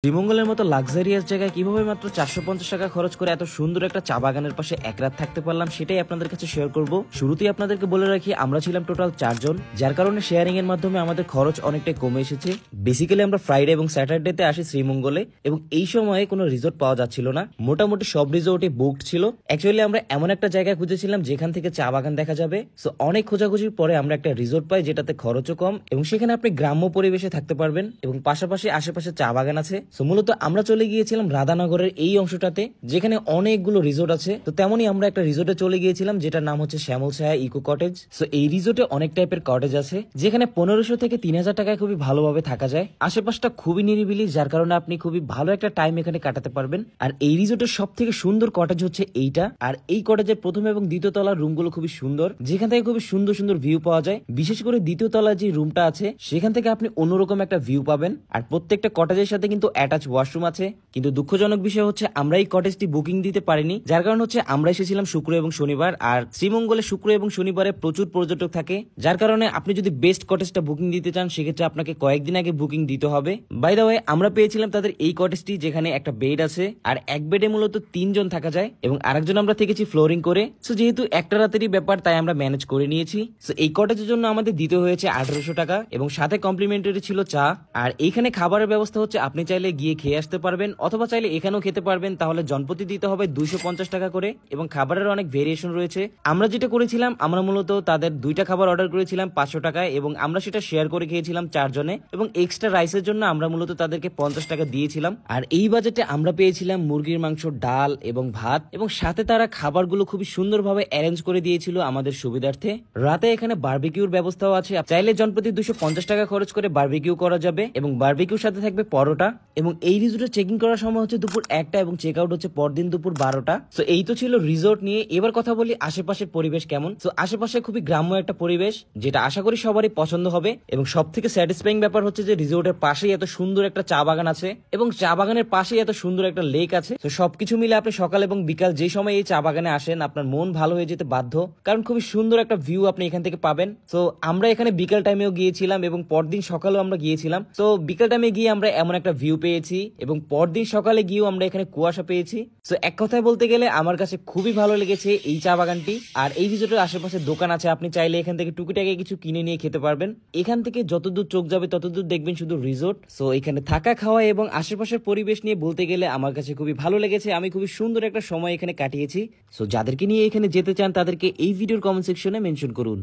শ্রীমঙ্গলের মতো লাক্সারিয়াস জায়গায় কিভাবে মাত্র 450 টাকা খরচ করে এত সুন্দর একটা চা বাগানের পাশে এক রাত থাকতে পারলাম সেটাই আপনাদের কাছে শেয়ার করব। শুরুতেই আপনাদেরকে বলে রাখি, আমরা ছিলাম টোটাল 4 জন, যার কারণে শেয়ারিং এর মাধ্যমে আমাদের খরচ অনেকটাই কমে এসেছে। বেসিক্যালি আমরা ফ্রাইডে এবং স্যাটারডেতে আসি শ্রীমঙ্গলে, এবং এই সময়ে কোনো রিসোর্ট পাওয়া যাচ্ছিল না। মোটামুটি সব রিসোর্টই বুকড ছিল। অ্যাকচুয়ালি আমরা এমন একটা জায়গায় খুঁজেছিলাম যেখান থেকে চা বাগান দেখা যাবে। সো অনেক খোঁজাখুঁজির পরে আমরা একটা রিসোর্ট পাই যেটাতে খরচও কম এবং সেখানে আপনি গ্রাম্য পরিবেশে থাকতে পারবেন এবং পাশাপাশি আশেপাশে চা বাগান আছে। সো মূলত আমরা চলে গিয়েছিলাম রাধানগরের এই অংশটাতে, যেখানে অনেকগুলো রিসোর্ট আছে। তো তেমনই আমরা একটা রিসোর্টে চলে গিয়েছিলাম যেটার নাম হচ্ছে শ্যামল ছায়া ইকো কটেজ। সো এই রিসোর্টে অনেক টাইপের কটেজ আছে, যেখানে 1500 থেকে 3000 টাকায় খুবই ভালোভাবে থাকা যায়। আশেপাশটা খুবই নিরিবিলি, যার কারণে আপনি খুবই ভালো একটা টাইম এখানে কাটাতে পারবেন। আর এই রিসোর্টের সব থেকে সুন্দর কটেজ হচ্ছে এইটা। আর এই কটেজের প্রথম এবং দ্বিতীয় তলার রুমগুলো খুবই সুন্দর, যেখান থেকে খুবই সুন্দর সুন্দর ভিউ পাওয়া যায়। বিশেষ করে দ্বিতীয় তলার যে রুমটা আছে সেখান থেকে আপনি অন্যরকম একটা ভিউ পাবেন। আর প্রত্যেকটা কটেজের সাথে কিন্তু অ্যাটাচ ওয়াশরুম আছে। কিন্তু দুঃখজনক বিষয় হচ্ছে আমরা এই কটেজটি বুকিং দিতে পারিনি, যার কারণ হচ্ছে আমরা এসেছিলাম শুক্র এবং শনিবার, আর শ্রীমঙ্গলে শুক্র এবং শনিবারে প্রচুর পর্যটক থাকে, যার কারণে আপনি যদি বেস্ট কটেজটা বুকিং দিতে চান সেক্ষেত্রে আপনাকে কয়েকদিন আগে বুকিং দিতে হবে। বাই দ্য ওয়ে, আমরা পেয়েছিলাম তাদের এই কটেজটি, যেখানে একটা বেড আছে আর এক বেডে মূলত 3 জন থাকা যায় এবং আরেকজন আমরা থেকেছি ফ্লোরিং করে। সো যেহেতু একটা রাতেরই ব্যাপার তাই আমরা ম্যানেজ করে নিয়েছি। সো এই কটেজের জন্য আমাদের দিতে হয়েছে 1800 টাকা এবং সাথে কমপ্লিমেন্টারি ছিল চা। আর এইখানে খাবারের ব্যবস্থা হচ্ছে আপনি চাইলে গিয়ে খেয়ে আসতে পারবেন অথবা চাইলে এখানেও খেতে পারবেন। তাহলে জনপ্রতি দিতে হবে 250 টাকা করে এবং খাবারের অনেক ভেরিয়েশন রয়েছে। আমরা যেটা করেছিলাম, আমরা মূলত তাদের 2টা খাবার অর্ডার করেছিলাম 500 টাকায় এবং আমরা সেটা শেয়ার করে খেয়েছিলাম 4 জনে, এবং এক্সট্রা রাইসের জন্য আমরা মূলত তাদেরকে 50 টাকা দিয়েছিলাম। আর এই বাজেটে আমরা পেয়েছিলাম মুরগির মাংস, ডাল এবং ভাত, এবং সাথে তারা খাবারগুলো খুবই সুন্দরভাবে অ্যারেঞ্জ করে দিয়েছিল আমাদের সুবিধার্থে। রাতে এখানে বারবিকিউর ব্যবস্থাও আছে, চাইলে জনপ্রতি 250 টাকা খরচ করে বারবিকিউ করা যাবে এবং বারবিকিউর সাথে থাকবে পরোটা। এবং এই রিসোর্টে চেকিং করার সময় হচ্ছে দুপুর 1টা এবং চেক আউট হচ্ছে পরদিন দুপুর 12টা। সো এই তো ছিল রিসোর্ট নিয়ে। এবার কথা বলি আশেপাশের পরিবেশ কেমন। সো আশেপাশে খুবই গ্রাম্য একটা পরিবেশ, যেটা আশা করি সবারই পছন্দ হবে। এবং সব থেকে স্যাটিসফাইং ব্যাপার হচ্ছে যে রিসোর্টের পাশেই এত সুন্দর একটা চা বাগান আছে এবং চা বাগানের পাশেই এত সুন্দর একটা লেক আছে। তো সবকিছু মিলে আপনি সকাল এবং বিকাল যে সময় এই চা বাগানে আসেন আপনার মন ভালো হয়ে যেতে বাধ্য, কারণ খুবই সুন্দর একটা ভিউ আপনি এখান থেকে পাবেন। তো আমরা এখানে বিকাল টাইমেও গিয়েছিলাম এবং পরদিন সকালেও আমরা গিয়েছিলাম। তো বিকাল টাইমে গিয়ে আমরা এমন একটা ভিউ পেয়েছি এবং পরদিন সকালে গিয়েও আমরা এখানে কুয়াশা পেয়েছি। তো এক কথায় বলতে গেলে আমার কাছে খুবই ভালো লেগেছে এই চা বাগানটি। আর এই রিসোর্টের আশেপাশে দোকান আছে, আপনি চাইলে এখান থেকে টুকিটাকি কিছু কিনে নিয়ে খেতে পারবেন। এখান থেকে যতদূর চোখ যাবে ততদূর দেখবেন শুধু রিসোর্ট। সো এখানে থাকা খাওয়া এবং আশেপাশের পরিবেশ নিয়ে বলতে গেলে আমার কাছে খুবই ভালো লেগেছে। আমি খুবই সুন্দর একটা সময় এখানে কাটিয়েছি। সো যাদেরকে নিয়ে এখানে যেতে চান তাদেরকে এই ভিডিওর কমেন্ট সেকশনে মেনশন করুন।